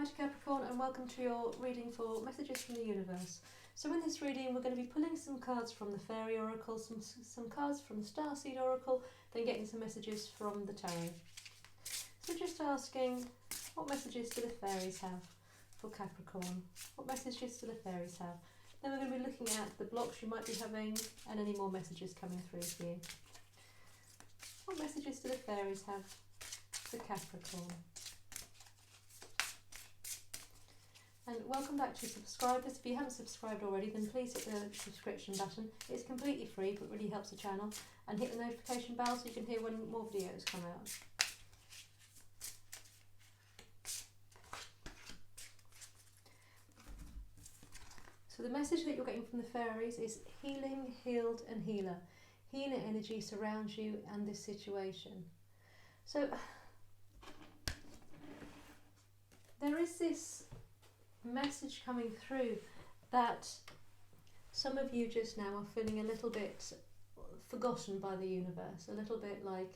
Hi to Capricorn, and welcome to your reading for messages from the universe. So in this reading we're going to be pulling some cards from the fairy oracle, some cards from the starseed oracle, then getting some messages from the tarot. So just asking, what messages do the fairies have for Capricorn? What messages do the fairies have? Then we're going to be looking at the blocks you might be having and any more messages coming through for you. What messages do the fairies have for Capricorn? And welcome back to subscribers. If you haven't subscribed already, then please hit the subscription button. It's completely free but really helps the channel. And hit the notification bell so you can hear when more videos come out. So the message that you're getting from the fairies is healing, healed and healer. Healing energy surrounds you and this situation. So there is this message coming through that some of you just now are feeling a little bit forgotten by the universe, a little bit like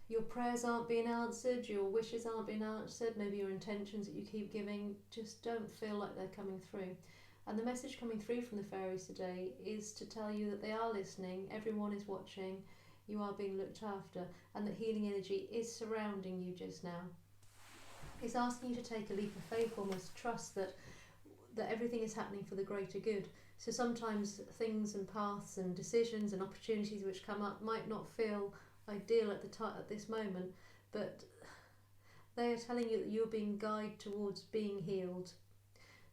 your prayers aren't being answered, your wishes aren't being answered, maybe your intentions that you keep giving just don't feel like they're coming through. And the message coming through from the fairies today is to tell you that they are listening, everyone is watching, you are being looked after, and that healing energy is surrounding you just now. It's asking you to take a leap of faith, almost trust that everything is happening for the greater good. So sometimes things and paths and decisions and opportunities which come up might not feel ideal at this moment, but they are telling you that you're being guided towards being healed.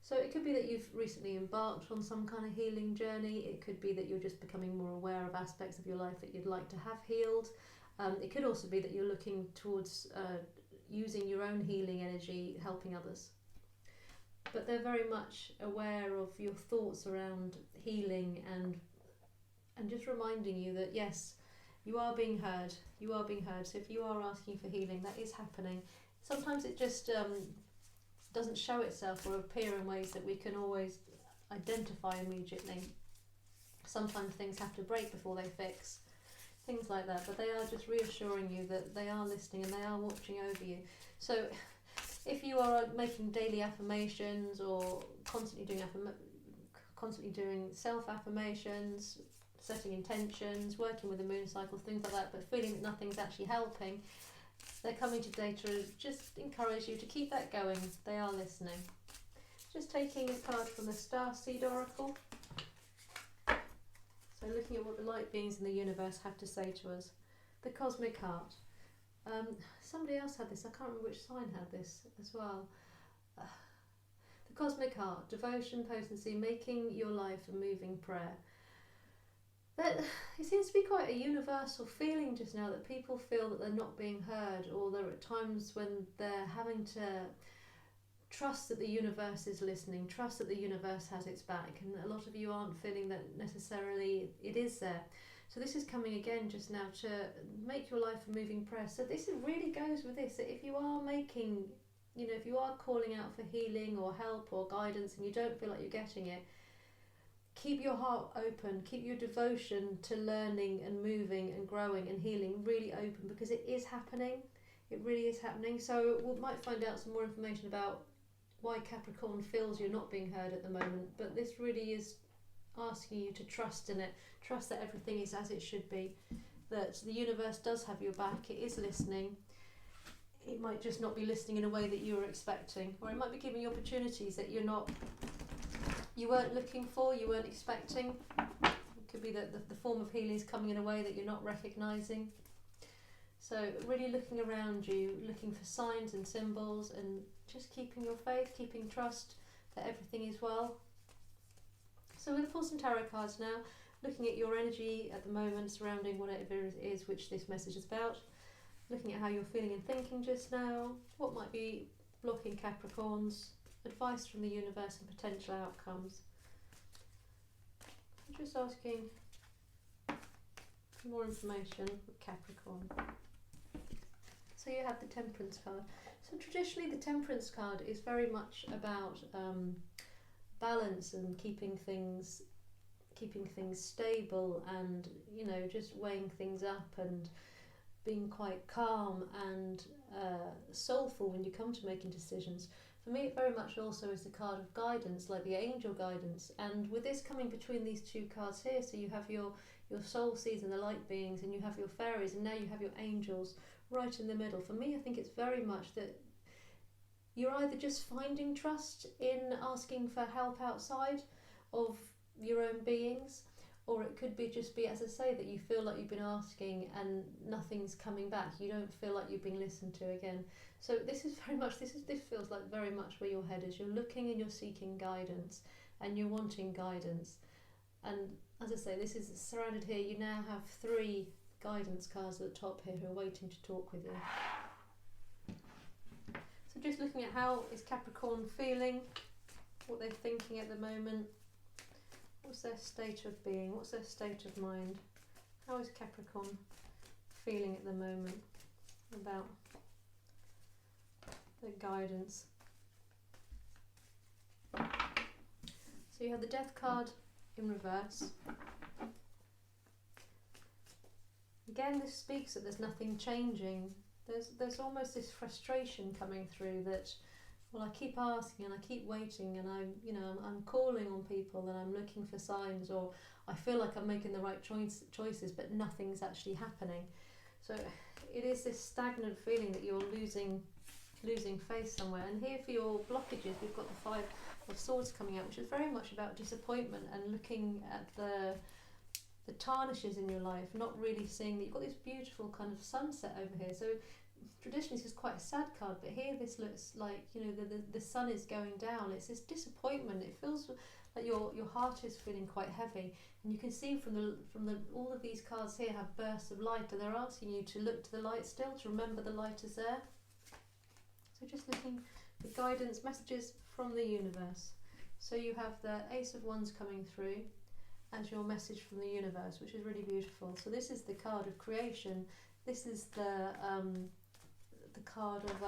So it could be that you've recently embarked on some kind of healing journey. It could be that you're just becoming more aware of aspects of your life that you'd like to have healed. It could also be that you're looking towards using your own healing energy, helping others. But they're very much aware of your thoughts around healing and just reminding you that yes, you are being heard. You are being heard. So if you are asking for healing, that is happening. Sometimes it just doesn't show itself or appear in ways that we can always identify immediately. Sometimes things have to break before they fix. Things like that, but they are just reassuring you that they are listening and they are watching over you. So if you are making daily affirmations or constantly doing self-affirmations, setting intentions, working with the moon cycle, things like that, but feeling that nothing's actually helping, they're coming today to just encourage you to keep that going. They are listening. Just taking a card from the Starseed Oracle. So looking at what the light beings in the universe have to say to us. The Cosmic Heart. Somebody else had this, I can't remember which sign had this as well. The Cosmic Heart, devotion, potency, making your life a moving prayer. It seems to be quite a universal feeling just now, that people feel that they're not being heard, or there are times when they're having to trust that the universe is listening, trust that the universe has its back, and a lot of you aren't feeling that necessarily it is there. So this is coming again just now to make your life a moving prayer. So this really goes with this, that if you are making, if you are calling out for healing or help or guidance and you don't feel like you're getting it, keep your heart open, keep your devotion to learning and moving and growing and healing really open, because it is happening. It really is happening. So we might find out some more information about why Capricorn feels you're not being heard at the moment, but this really is asking you to trust in it, trust that everything is as it should be, that the universe does have your back, it is listening. It might just not be listening in a way that you were expecting, or it might be giving you opportunities that you weren't looking for, you weren't expecting. It could be that the form of healing is coming in a way that you're not recognising. So really looking around you, looking for signs and symbols, and just keeping your faith, keeping trust that everything is well. So we're going to pull some tarot cards now, looking at your energy at the moment surrounding whatever it is which this message is about, looking at how you're feeling and thinking just now, what might be blocking Capricorns, advice from the universe and potential outcomes. I'm just asking for more information with Capricorn. So you have the Temperance card. So traditionally the Temperance card is very much about balance and keeping things stable, and just weighing things up and being quite calm and soulful when you come to making decisions. For me, it very much also is the card of guidance, like the angel guidance. And with this coming between these two cards here, so you have your soul seeds and the light beings, and you have your fairies, and now you have your angels right in the middle. For me, I think it's very much that you're either just finding trust in asking for help outside of your own beings, or it could be just be, as I say, that you feel like you've been asking and nothing's coming back. You don't feel like you've been listened to again. So this is very much, this feels like very much where your head is. You're looking and you're seeking guidance and you're wanting guidance. And as I say, this is surrounded here. You now have 3 guidance cards at the top here who are waiting to talk with you. So just looking at how is Capricorn feeling, what they're thinking at the moment. What's their state of being? What's their state of mind? How is Capricorn feeling at the moment about their guidance? So you have the Death card in reverse. Again, this speaks that there's nothing changing. There's almost this frustration coming through that, well, I keep asking and I keep waiting, and I'm calling on people and I'm looking for signs, or I feel like I'm making the right choices, but nothing's actually happening. So it is this stagnant feeling that you're losing faith somewhere. And here for your blockages, we've got the 5 of Swords coming out, which is very much about disappointment and looking at the tarnishes in your life, not really seeing that you've got this beautiful kind of sunset over here. So traditionally this is quite a sad card, but here this looks like, the sun is going down. It's this disappointment. It feels like your heart is feeling quite heavy, and you can see from the all of these cards here have bursts of light, and they're asking you to look to the light still, to remember the light is there. So just looking for guidance, messages from the universe. So you have the Ace of Wands coming through as your message from the universe, which is really beautiful. So this is the card of creation. This is the card of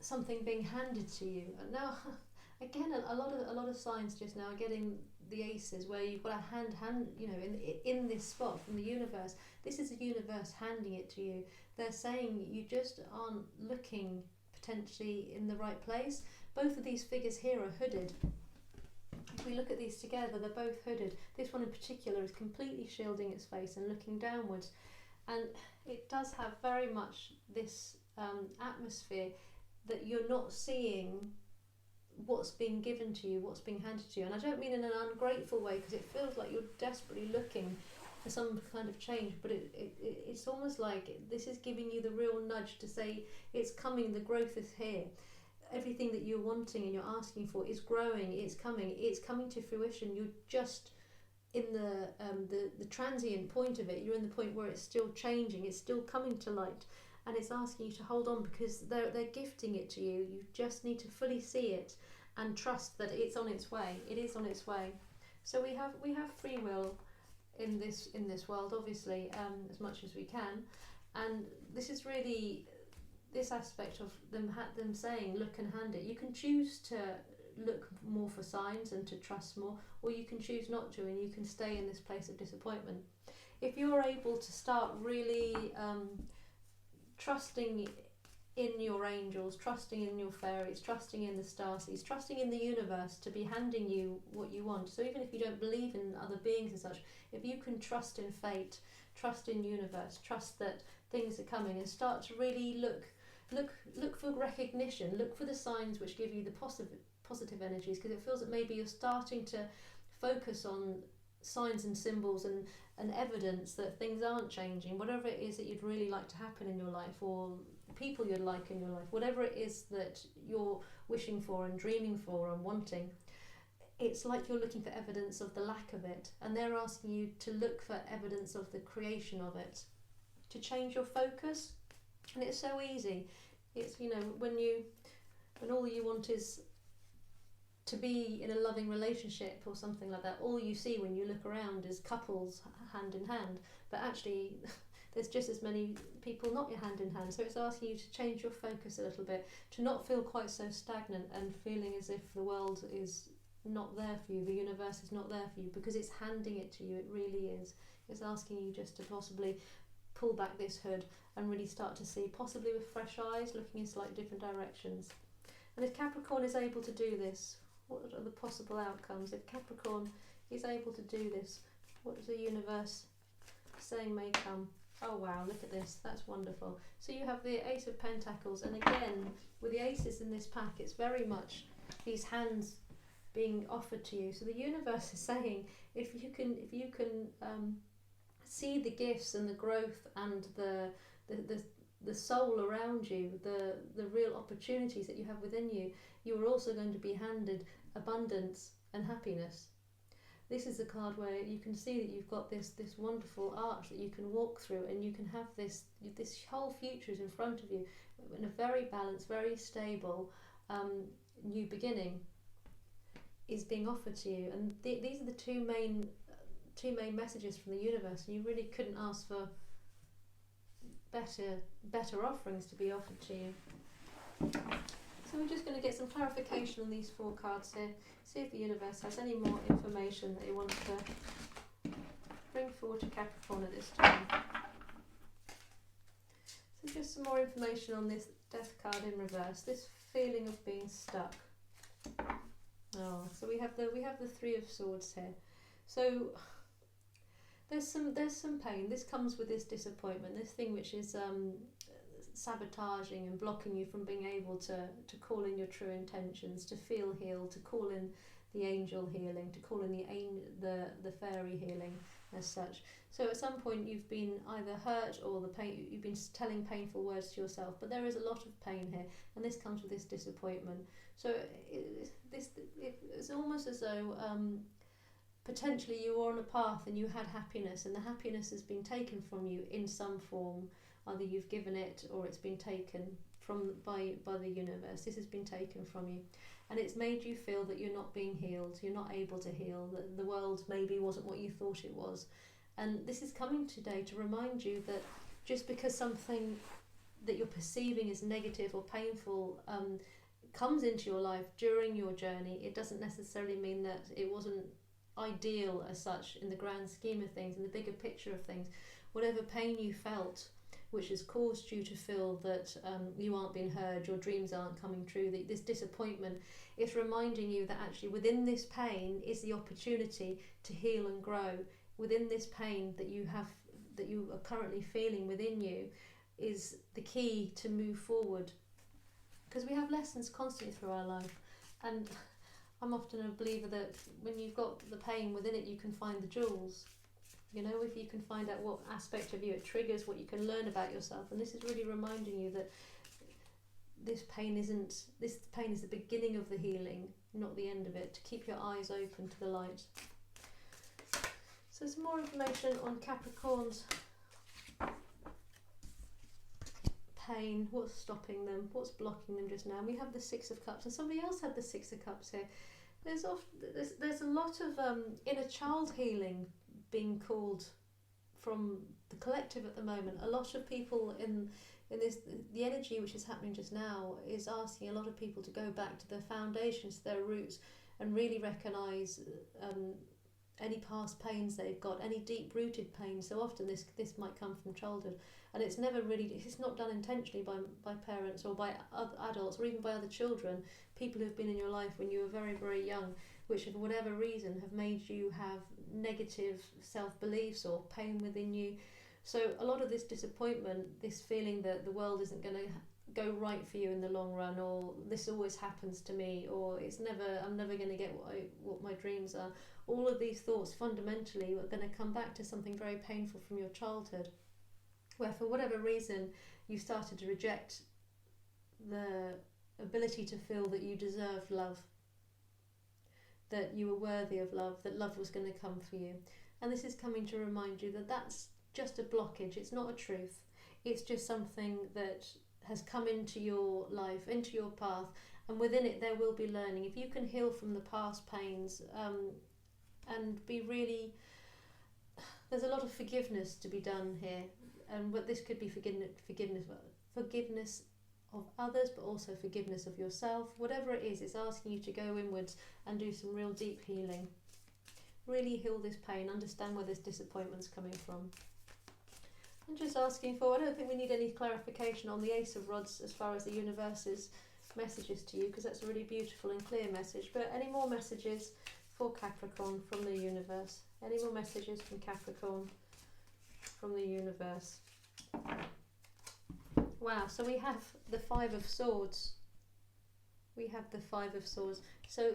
something being handed to you. And now, again, a lot of signs just now are getting the aces, where you've got a hand, in this spot from the universe. This is the universe handing it to you. They're saying you just aren't looking potentially in the right place. Both of these figures here are hooded. If we look at these together, they're both hooded. This one in particular is completely shielding its face and looking downwards. And it does have very much this atmosphere that you're not seeing what's being given to you, what's being handed to you. And I don't mean in an ungrateful way, because it feels like you're desperately looking for some kind of change, but it's almost like this is giving you the real nudge to say it's coming, the growth is here. Everything that you're wanting and you're asking for is growing, it's coming to fruition. You're just in the transient point of it. You're in the point where it's still changing, it's still coming to light, and it's asking you to hold on, because they're gifting it to you. You just need to fully see it and trust that it's on its way. It is on its way. So we have free will in this world, obviously, as much as we can, and this is really this aspect of them saying look and hand it. You can choose to look more for signs and to trust more, or you can choose not to, and you can stay in this place of disappointment. If you're able to start really trusting in your angels, trusting in your fairies, trusting in the starseeds, trusting in the universe to be handing you what you want. So even if you don't believe in other beings and such, if you can trust in fate, trust in universe, trust that things are coming, and start to really look for recognition, look for the signs which give you the positive energies, because it feels that maybe you're starting to focus on signs and symbols and evidence that things aren't changing, whatever it is that you'd really like to happen in your life, or people you'd like in your life, whatever it is that you're wishing for and dreaming for and wanting. It's like you're looking for evidence of the lack of it, and they're asking you to look for evidence of the creation of it, to change your focus. And it's so easy. It's, when all you want is to be in a loving relationship or something like that, all you see when you look around is couples hand in hand, but actually there's just as many people not your hand in hand. So it's asking you to change your focus a little bit, to not feel quite so stagnant and feeling as if the world is not there for you, the universe is not there for you, because it's handing it to you. It really is. It's asking you just to possibly pull back this hood and really start to see, possibly with fresh eyes, looking in slightly different directions. And if Capricorn is able to do this, what are the possible outcomes? If Capricorn is able to do this, what is the universe saying may come? Oh wow, look at this, that's wonderful. So you have the Ace of Pentacles, and again, with the aces in this pack, it's very much these hands being offered to you. So the universe is saying, if you can see the gifts and the growth and the soul around you, the real opportunities that you have within you, you are also going to be handed abundance and happiness. This is a card where you can see that you've got this wonderful arch that you can walk through, and you can have this whole future is in front of you in a very balanced, very stable new beginning is being offered to you. And these are the two main messages from the universe, and you really couldn't ask for better offerings to be offered to you. So we're just going to get some clarification on these 4 cards here, see if the universe has any more information that it wants to bring forward to Capricorn at this time. So just some more information on this Death card in reverse, this feeling of being stuck. Oh, so we have the 3 of Swords here. So there's some pain. This comes with this disappointment, this thing which is sabotaging and blocking you from being able to call in your true intentions, to feel healed, to call in the angel healing, to call in the fairy healing as such. So at some point you've been either hurt or you've been telling painful words to yourself, but there is a lot of pain here, and this comes with this disappointment. So it's almost as though potentially you were on a path and you had happiness, and the happiness has been taken from you in some form. Either you've given it or it's been taken from by the universe. This has been taken from you, and it's made you feel that you're not being healed, you're not able to heal, that the world maybe wasn't what you thought it was. And this is coming today to remind you that just because something that you're perceiving as negative or painful comes into your life during your journey, it doesn't necessarily mean that it wasn't ideal as such in the grand scheme of things, in the bigger picture of things. Whatever pain you felt, which has caused you to feel that you aren't being heard, your dreams aren't coming true, this disappointment, it's reminding you that actually within this pain is the opportunity to heal and grow. Within this pain that you are currently feeling within you is the key to move forward. Because we have lessons constantly through our life, and I'm often a believer that when you've got the pain within it, you can find the jewels. You know, if you can find out what aspect of you it triggers, what you can learn about yourself. And this is really reminding you that this pain is the beginning of the healing, not the end of it. To keep your eyes open to the light. So some more information on Capricorn's pain, what's stopping them, what's blocking them just now. And we have the 6 of Cups, and somebody else had the 6 of Cups here. There's a lot of inner child healing being called from the collective at the moment. A lot of people in this, the energy which is happening just now is asking a lot of people to go back to their foundations, to their roots, and really recognise any past pains they've got, any deep-rooted pain. So often this might come from childhood, and it's not done intentionally by parents or by other adults or even by other children, people who've been in your life when you were very, very young, which for whatever reason have made you have negative self-beliefs or pain within you. So a lot of this disappointment, this feeling that the world isn't going to go right for you in the long run, or this always happens to me, or I'm never going to get what my dreams are. All of these thoughts fundamentally are going to come back to something very painful from your childhood, where for whatever reason you started to reject the ability to feel that you deserved love, that you were worthy of love, that love was going to come for you. And this is coming to remind you that that's just a blockage, it's not a truth, it's just something that has come into your life, into your path, and within it there will be learning. If you can heal from the past pains and be really, there's a lot of forgiveness to be done here, but this could be forgiveness of others, but also forgiveness of yourself. Whatever it is, it's asking you to go inwards and do some real deep healing. Really heal this pain, understand where this disappointment's coming from. I'm just asking for, I don't think we need any clarification on the Ace of Rods as far as the universe's messages to you, because that's a really beautiful and clear message. But any more messages for Capricorn from the universe? Any more messages from Capricorn from the universe? Wow, so we have the Five of Swords. We have the Five of Swords. So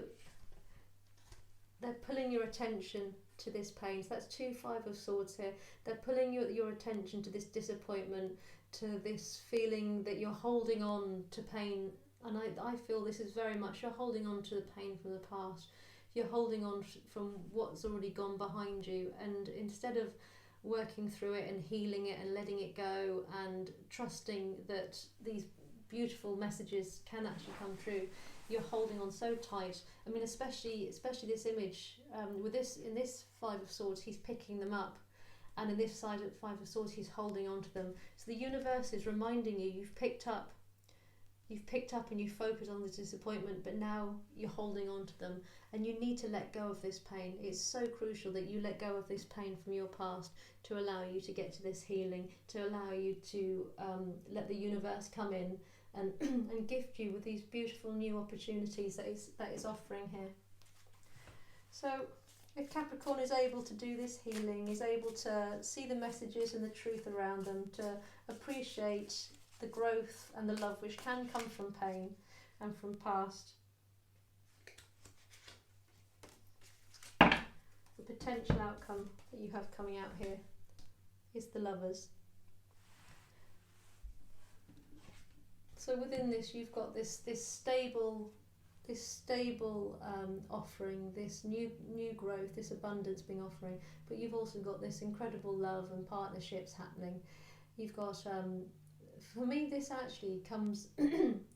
they're pulling your attention to this pain. So that's two Five of Swords here. They're pulling your attention to this disappointment, to this feeling that you're holding on to pain. And I feel this is very much, you're holding on to the pain from the past. You're holding on from what's already gone behind you. And instead of working through it and healing it and letting it go and trusting that these beautiful messages can actually come true, you're holding on so tight. I mean, especially this image with this, in this Five of Swords, he's picking them up, and in this side of Five of Swords, he's holding on to them. So the universe is reminding you, you've picked up and you focus on the disappointment, but now you're holding on to them, and you need to let go of this pain. It's so crucial that you let go of this pain from your past to allow you to get to this healing, to allow you to let the universe come in and and gift you with these beautiful new opportunities that is offering here. So if Capricorn is able to do this healing, is able to see the messages and the truth around them, to appreciate the growth and the love which can come from pain and from past, the potential outcome that you have coming out here is the Lovers. So within this, you've got this stable offering, this new growth, this abundance being offering, but you've also got this incredible love and partnerships happening. You've got, for me, this actually comes,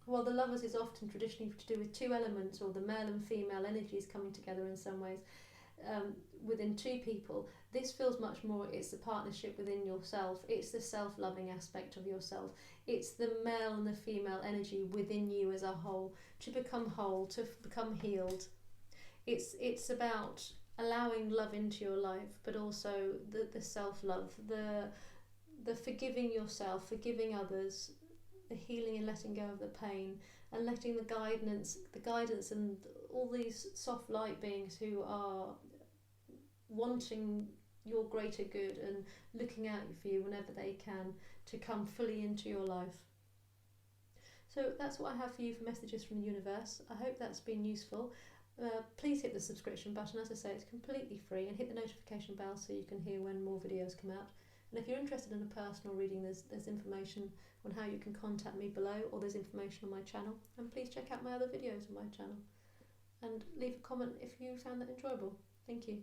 well, the Lovers is often traditionally to do with two elements, or the male and female energies coming together in some ways. Within two people, this feels much more, it's the partnership within yourself, it's the self-loving aspect of yourself, it's the male and the female energy within you as a whole, to become whole, to become healed. It's about allowing love into your life, but also the self-love, the forgiving yourself, forgiving others, the healing and letting go of the pain, and letting the guidance and all these soft light beings who are wanting your greater good and looking out for you whenever they can, to come fully into your life. So that's what I have for you for messages from the universe. I hope that's been useful. Please hit the subscription button. As I say, it's completely free, and hit the notification bell so you can hear when more videos come out. And if you're interested in a personal reading, there's information on how you can contact me below, or there's information on my channel. And please check out my other videos on my channel, and leave a comment if you found that enjoyable. Thank you.